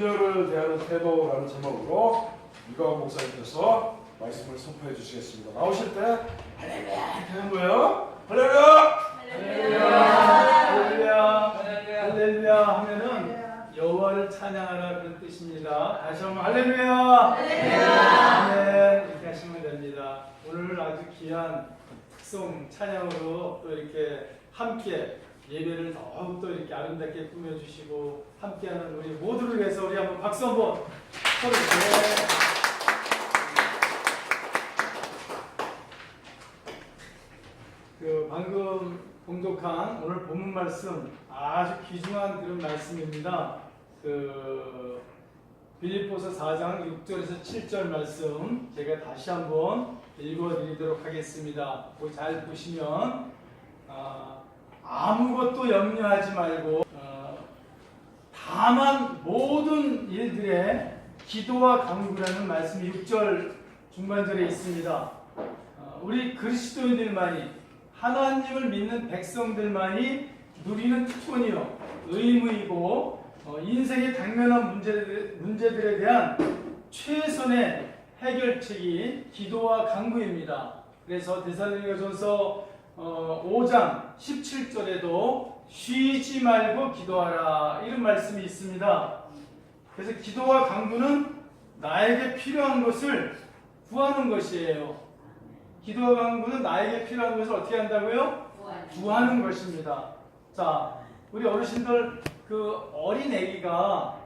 자녀를 대하는 태도라는 제목으로 이광 목사님께서 말씀을 선포해 주시겠습니다. 나오실 때 할렐루야 이렇게 하는 거예요. 할렐루야, 할렐루야, 할렐루야 하면은 여호와를 찬양하라 그런 뜻입니다. 다시 한번 할렐루야, 아멘 이렇게 하시면 됩니다. 오늘 아주 귀한 특송 찬양으로 또 이렇게 함께 예배를 더욱더 이렇게 아름답게 꾸며주시고 함께하는 우리 모두를 위해서 우리 한번 박수 한번 서로 방금 봉독한 오늘 본문 말씀 아주 귀중한 그런 말씀입니다. 빌립보서 4장 6절에서 7절 말씀 제가 다시 한번 읽어드리도록 하겠습니다. 잘 보시면 아무것도 염려하지 말고 다만 모든 일들에 기도와 간구라는 말씀이 6절 중반절에 있습니다. 우리 그리스도인들만이 하나님을 믿는 백성들만이 누리는 특권이요 의무이고 인생의 당면한 문제들에 대한 최선의 해결책이 기도와 간구입니다. 그래서 데살로니가전서 5장 17절에도 쉬지 말고 기도하라 이런 말씀이 있습니다. 그래서 기도와 간구는 나에게 필요한 것을 구하는 것이에요. 기도와 간구는 나에게 필요한 것을 어떻게 한다고요? 구하는 것입니다. 자, 우리 어르신들 어린 애기가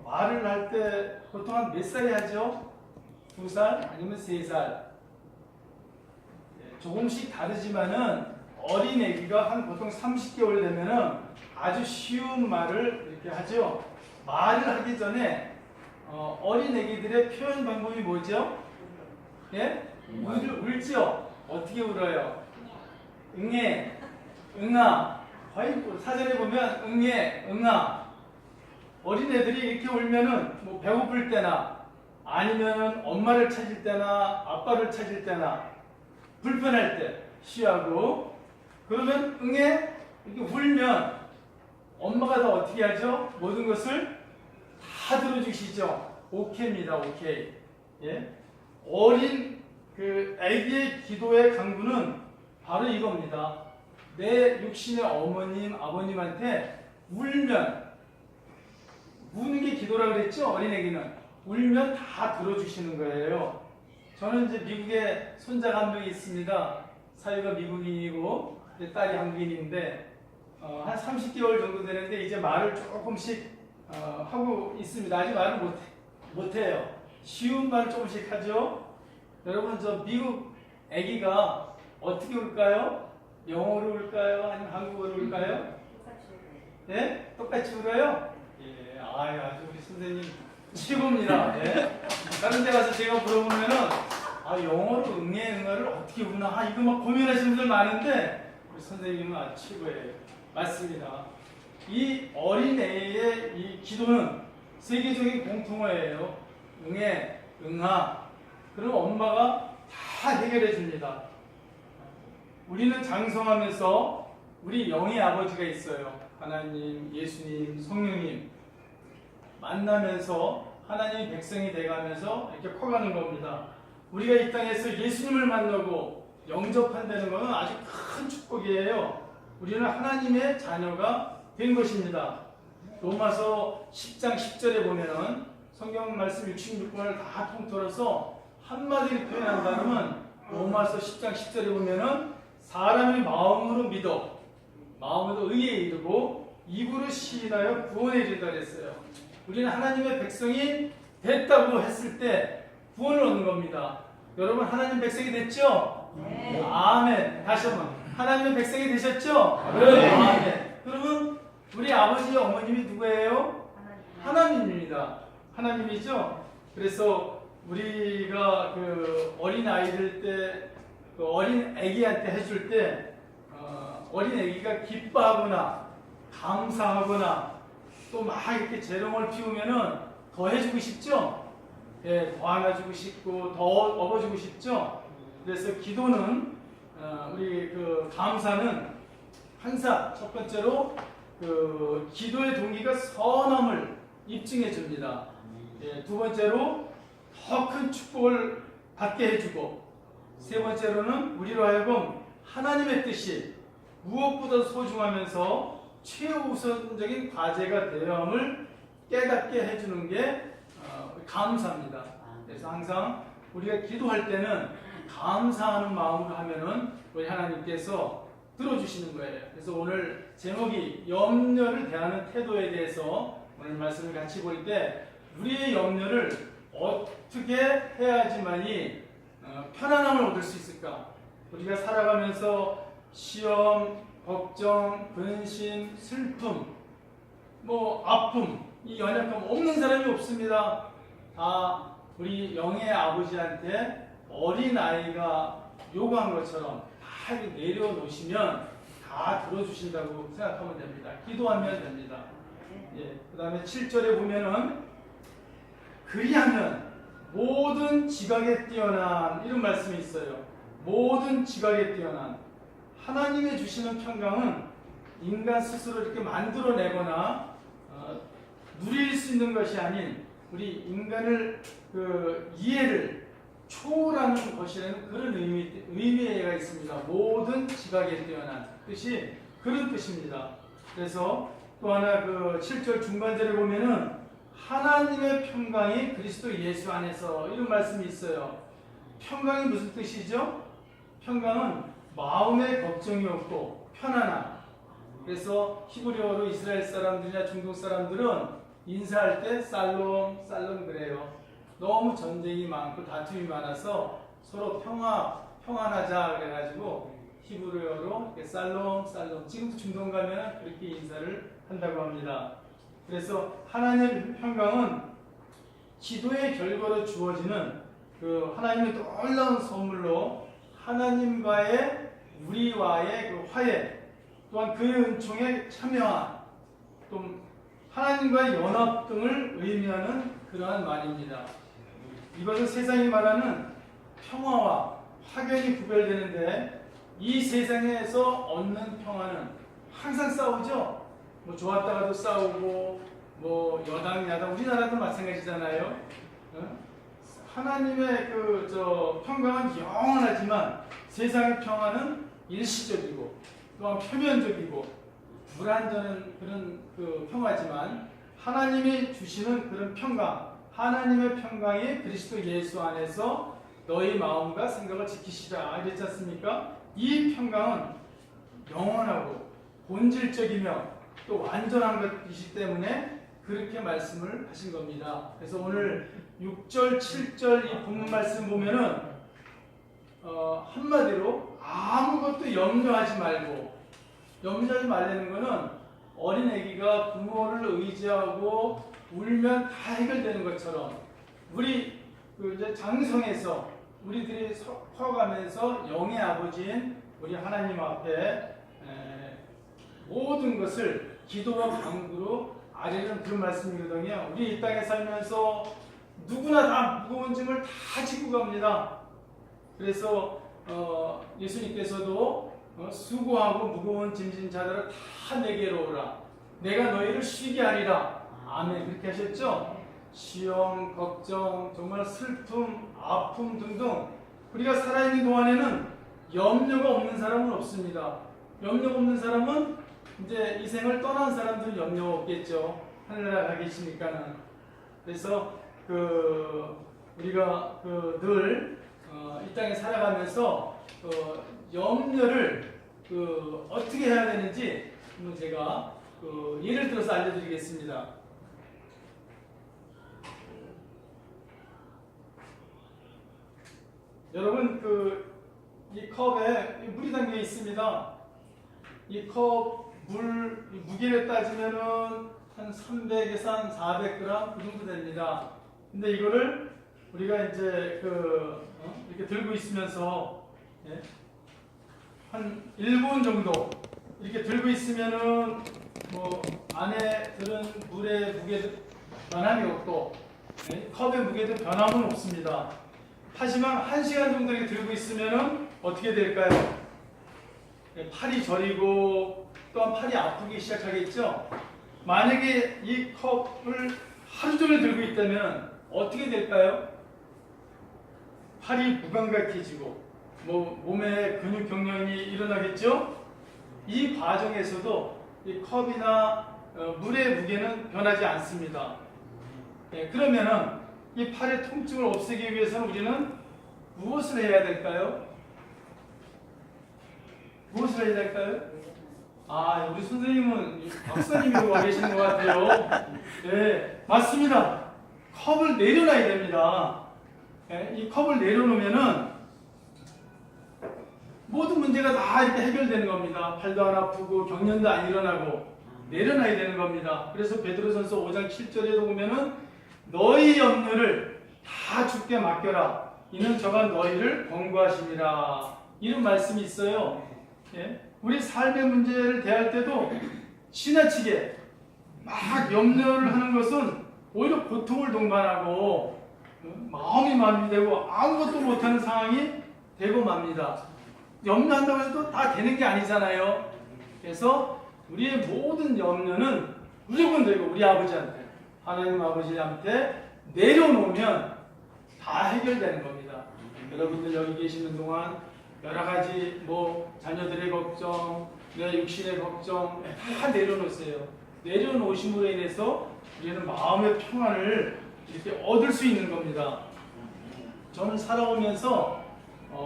말을 할 때 보통 한 몇 살이 하죠? 2살 아니면 3살? 조금씩 다르지만은 어린 애기가 보통 30개월 되면은 아주 쉬운 말을 이렇게 하죠. 말을 하기 전에 어린 애기들의 표현 방법이 뭐죠? 예? 울죠? 어떻게 울어요? 응애, 응아. 거의 사전에 보면 응애, 응아. 어린애들이 이렇게 울면은 뭐 배고플 때나 아니면 엄마를 찾을 때나 아빠를 찾을 때나 불편할 때 쉬하고 그러면 응애 이렇게 울면 엄마가 다 어떻게 하죠? 모든 것을 다 들어주시죠. 오케이입니다. 오케이. 예? 어린 아기의 기도의 간구는 바로 이겁니다. 내 육신의 어머님, 아버님한테 울면 우는 게 기도라 그랬죠? 어린애기는 울면 다 들어주시는 거예요. 저는 이제 미국에 손자가 한 명이 있습니다. 사위가 미국인이고 딸이 한국인인데 한 30개월 정도 되는데 이제 말을 조금씩 하고 있습니다. 아직 말을 못해요. 쉬운 말을 조금씩 하죠. 여러분 저 미국 아기가 어떻게 울까요? 영어로 울까요? 아니면 한국어로 울까요? 예? 똑같이 울어요? 예, 아주 우리 선생님 최고입니다. 예? 다른 데 가서 제가 물어보면은 영어로 응애를 어떻게 우나 이거 막 고민하시는 분들 많은데 우리 선생님은 아주 최고예요. 맞습니다. 이 어린애의 이 기도는 세계적인 공통어예요. 응애, 응아. 그럼 엄마가 다 해결해 줍니다. 우리는 장성하면서 우리 영의 아버지가 있어요. 하나님, 예수님, 성령님 만나면서 하나님의 백성이 돼가면서 이렇게 커가는 겁니다. 우리가 이 땅에서 예수님을 만나고 영접한다는 것은 아주 큰 축복이에요. 우리는 하나님의 자녀가 된 것입니다. 로마서 10장 10절에 보면은 성경 말씀 66권을 다 통틀어서 한마디로 표현한다면 로마서 10장 10절에 보면은 사람이 마음으로 믿어 마음으로 의에 이르고 입으로 시인하여 구원에 이르다 그랬어요. 우리는 하나님의 백성이 됐다고 했을 때 구원을 얻는 겁니다. 여러분 하나님 백성이 됐죠? 네. 아멘. 다시 한번 하나님의 백성이 되셨죠? 네. 아멘. 그러면 우리 아버지 어머님이 누구예요? 하나님입니다. 하나님이죠? 그래서 우리가 어린 아이들 때 어린 아기한테 해줄 때 어린 아기가 기뻐하거나 감사하거나 또 막 이렇게 재롱을 피우면은 더 해주고 싶죠? 예, 더 안아주고 싶고 더 업어주고 싶죠? 그래서 기도는 우리 감사는 항상 첫 번째로 그 기도의 동기가 선함을 입증해 줍니다. 예, 두 번째로 더 큰 축복을 받게 해주고, 세 번째로는 우리로 하여금 하나님의 뜻이 무엇보다 소중하면서 최우선적인 과제가 되어함을 깨닫게 해주는 게 감사입니다. 그래서 항상 우리가 기도할 때는 감사하는 마음으로 하면은 우리 하나님께서 들어주시는 거예요. 그래서 오늘 제목이 염려를 대하는 태도에 대해서 오늘 말씀을 같이 볼 때, 우리의 염려를 어떻게 해야지만이 편안함을 얻을 수 있을까? 우리가 살아가면서 시험, 걱정, 근심, 슬픔, 아픔, 이 연약함 없는 사람이 없습니다. 다 우리 영의 아버지한테 어린 아이가 요구한 것처럼 다 내려놓으시면 다 들어주신다고 생각하면 됩니다. 기도하면 됩니다. 예, 그 다음에 7절에 보면은 그리하면 모든 지각에 뛰어난, 이런 말씀이 있어요. 모든 지각에 뛰어난 하나님의 주시는 평강은 인간 스스로 이렇게 만들어내거나 누릴 수 있는 것이 아닌 우리 인간을 이해를 초월하는 것이라는 그런 의미가 있습니다. 모든 지각에 뛰어난 뜻이 그런 뜻입니다. 그래서 또 하나 7절 중반절에 보면은 하나님의 평강이 그리스도 예수 안에서, 이런 말씀이 있어요. 평강이 무슨 뜻이죠? 평강은 마음의 걱정이 없고 편안함. 그래서 히브리어로 이스라엘 사람들이나 중동 사람들은 인사할 때 살롬 살롬 그래요. 너무 전쟁이 많고 다툼이 많아서 서로 평안하자 그래가지고 히브리어로 살롬 살롬. 지금도 중동 가면 그렇게 인사를 한다고 합니다. 그래서 하나님의 평강은 기도의 결과로 주어지는 하나님의 놀라운 선물로 하나님과의 우리와의 화해, 또한 그의 은총에 참여한, 또 하나님과의 연합 등을 의미하는 그러한 말입니다. 이것은 세상이 말하는 평화와 확연히 구별되는데, 이 세상에서 얻는 평화는 항상 싸우죠. 좋았다가도 싸우고, 여당 야당, 우리나라도 마찬가지잖아요. 하나님의 평강은 영원하지만 세상의 평화는 일시적이고 또한 표면적이고 불안정한 그런 평화지만, 하나님이 주시는 그런 평강, 하나님의 평강이 그리스도 예수 안에서 너희 마음과 생각을 지키시라 이랬지 않습니까? 이 평강은 영원하고 본질적이며 또 완전한 것이기 때문에 그렇게 말씀을 하신 겁니다. 그래서 오늘 6절, 7절 이 본문 말씀 보면은 한마디로 아무것도 염려하지 말고, 염려하지 말라는 것은 어린 아기가 부모를 의지하고 울면 다 해결되는 것처럼, 우리 이제 장성에서 우리들이 커가면서 영의 아버지인 우리 하나님 앞에 모든 것을 기도와 간구로 아뢰는 그런 말씀이거든요. 우리 이 땅에 살면서 누구나 다 무거운 짐을 다 지고 갑니다. 그래서 예수님께서도 수고하고 무거운 짐진 자들을 다 내게로 오라, 내가 너희를 쉬게 하리라. 아멘. 그렇게 하셨죠? 시험, 걱정, 정말 슬픔, 아픔 등등 우리가 살아있는 동안에는 염려가 없는 사람은 없습니다. 염려가 없는 사람은 이제 이 생을 떠난 사람들은 염려가 없겠죠. 하늘나라 가 계시니까는. 그래서 우리가 늘 이 땅에 살아가면서 염려를 어떻게 해야 되는지 제가 예를 들어서 알려드리겠습니다. 여러분 이 컵에 물이 담겨 있습니다. 이 컵 물 무게를 따지면은 한 300에서 한 400g 그 정도 됩니다. 근데 이거를 우리가 이제 이렇게 들고 있으면서 한 1분 정도 이렇게 들고 있으면은 안에 들은 물의 무게도 변함이 없고 컵의 무게도 변함은 없습니다. 하지만 1시간 정도 이렇게 들고 있으면은 어떻게 될까요? 팔이 저리고 또한 팔이 아프기 시작하겠죠. 만약에 이 컵을 하루 종일 들고 있다면 어떻게 될까요? 팔이 무감각해지고 몸에 근육 경련이 일어나겠죠. 이 과정에서도 이 컵이나 물의 무게는 변하지 않습니다. 그러면은 이 팔의 통증을 없애기 위해서는 우리는 무엇을 해야 될까요? 무엇을 해야 될까요? 우리 선생님은 박사님이라고 와 계시는 것 같아요. 네, 맞습니다. 컵을 내려놔야 됩니다. 이 컵을 내려놓으면은 모든 문제가 다 이렇게 해결되는 겁니다. 팔도 안 아프고 경련도 안 일어나고 내려놔야 되는 겁니다. 그래서 베드로전서 5장 7절에도 보면은 너희 염려를 다 주께 맡겨라. 이는 저가 너희를 권고하심이라. 이런 말씀이 있어요. 우리 삶의 문제를 대할 때도 지나치게 막 염려를 하는 것은 오히려 고통을 동반하고 마음이 마비되고 아무것도 못하는 상황이 되고 맙니다. 염려한다고 해서 다 되는 게 아니잖아요. 그래서 우리의 모든 염려는 무조건 되고 우리 아버지한테, 하나님 아버지한테 내려놓으면 다 해결되는 겁니다. 여러분들 여기 계시는 동안 여러 가지 자녀들의 걱정, 내 육신의 걱정 다 내려놓으세요. 내려놓으심으로 인해서 우리는 마음의 평안을 이렇게 얻을 수 있는 겁니다. 저는 살아오면서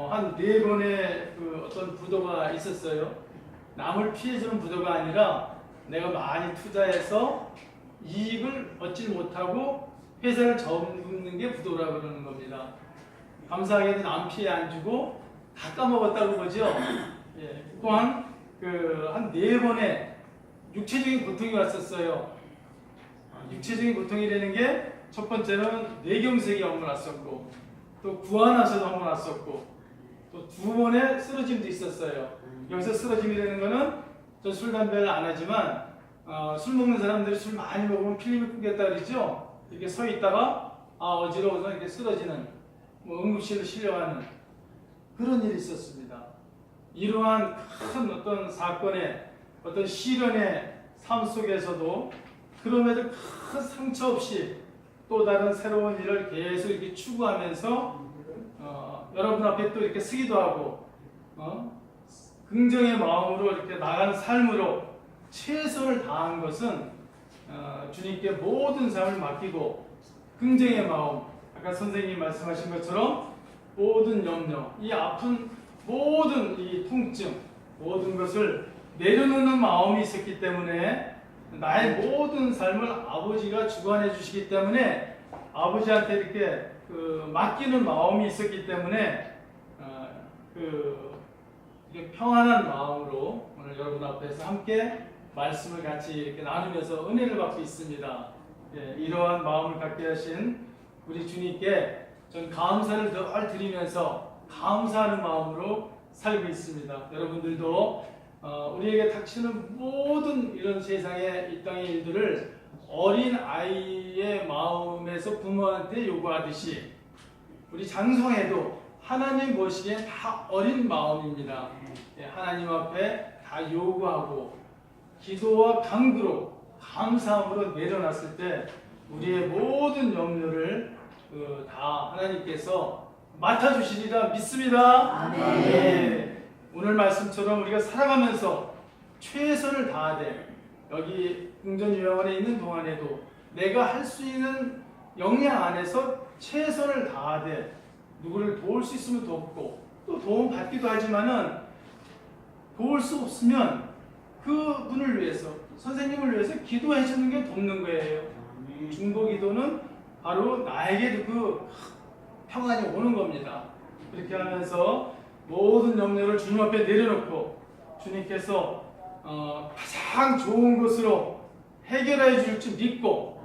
한 4번의 어떤 부도가 있었어요. 남을 피해주는 부도가 아니라 내가 많이 투자해서 이익을 얻지 못하고 회사를 접는 게 부도라고 그러는 겁니다. 감사하게도 남 피해 안 주고 다 까먹었다고 그러죠. 또한 한 4번의 육체적인 고통이 왔었어요. 육체적인 고통이라는 게 첫 번째는 뇌경색이 한번 왔었고, 또 구안화서도 한번 왔었고, 또 2번의 쓰러짐도 있었어요. 여기서 쓰러짐이라는 거는 저 술 담배를 안 하지만 술 먹는 사람들이 술 많이 먹으면 필름이 끊겼다 그러죠. 이렇게 서 있다가 어지러워서 이렇게 쓰러지는, 응급실로 실려가는 그런 일이 있었습니다. 이러한 큰 어떤 사건의 어떤 시련의 삶 속에서도 그럼에도 큰 상처 없이 또 다른 새로운 일을 계속 이렇게 추구하면서 여러분 앞에 또 이렇게 쓰기도 하고 긍정의 마음으로 이렇게 나가는 삶으로 최선을 다한 것은 주님께 모든 삶을 맡기고 긍정의 마음, 아까 선생님이 말씀하신 것처럼 모든 염려, 이 아픈 모든 이 통증, 모든 것을 내려놓는 마음이 있었기 때문에 나의 모든 삶을 아버지가 주관해 주시기 때문에 아버지한테 이렇게 맡기는 마음이 있었기 때문에 평안한 마음으로 오늘 여러분 앞에서 함께 말씀을 같이 이렇게 나누면서 은혜를 받고 있습니다. 이러한 마음을 갖게 하신 우리 주님께 전 감사를 늘 드리면서 감사하는 마음으로 살고 있습니다. 여러분들도 우리에게 닥치는 모든 이런 세상의 이 땅의 일들을 어린 아이의 마음에서 부모한테 요구하듯이 우리 장성에도 하나님 보시기엔 다 어린 마음입니다. 하나님 앞에 다 요구하고 기도와 간구로 감사함으로 내려놨을 때 우리의 모든 염려를 다 하나님께서 맡아주시리라 믿습니다. 네. 오늘 말씀처럼 우리가 살아가면서 최선을 다하되 여기 궁전요양원에 있는 동안에도 내가 할 수 있는 역량 안에서 최선을 다하되 누구를 도울 수 있으면 돕고 또 도움 받기도 하지만은 도울 수 없으면 그 분을 위해서 선생님을 위해서 기도해 주는 게 돕는 거예요. 중보 기도는 바로 나에게도 그 평안이 오는 겁니다. 그렇게 하면서 모든 염려를 주님 앞에 내려놓고 주님께서 가장 좋은 것으로 해결해 줄 줄 믿고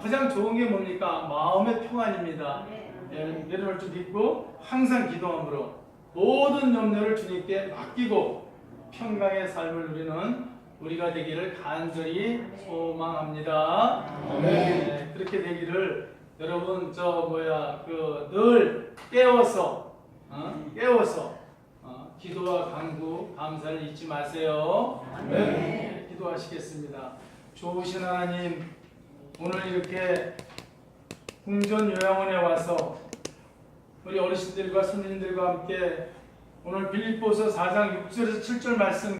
가장 좋은 게 뭡니까? 마음의 평안입니다. 내려놓을 줄 믿고 항상 기도함으로 모든 염려를 주님께 맡기고 평강의 삶을 누리는 우리가 되기를 간절히 소망합니다. 네, 그렇게 되기를 여러분 늘 깨워서 기도와 간구, 감사를 잊지 마세요. 네. 기도하시겠습니다. 좋으신 하나님, 오늘 이렇게 궁전 요양원에 와서 우리 어르신들과 손님들과 함께 오늘 빌립보서 4장 6절에서 7절 말씀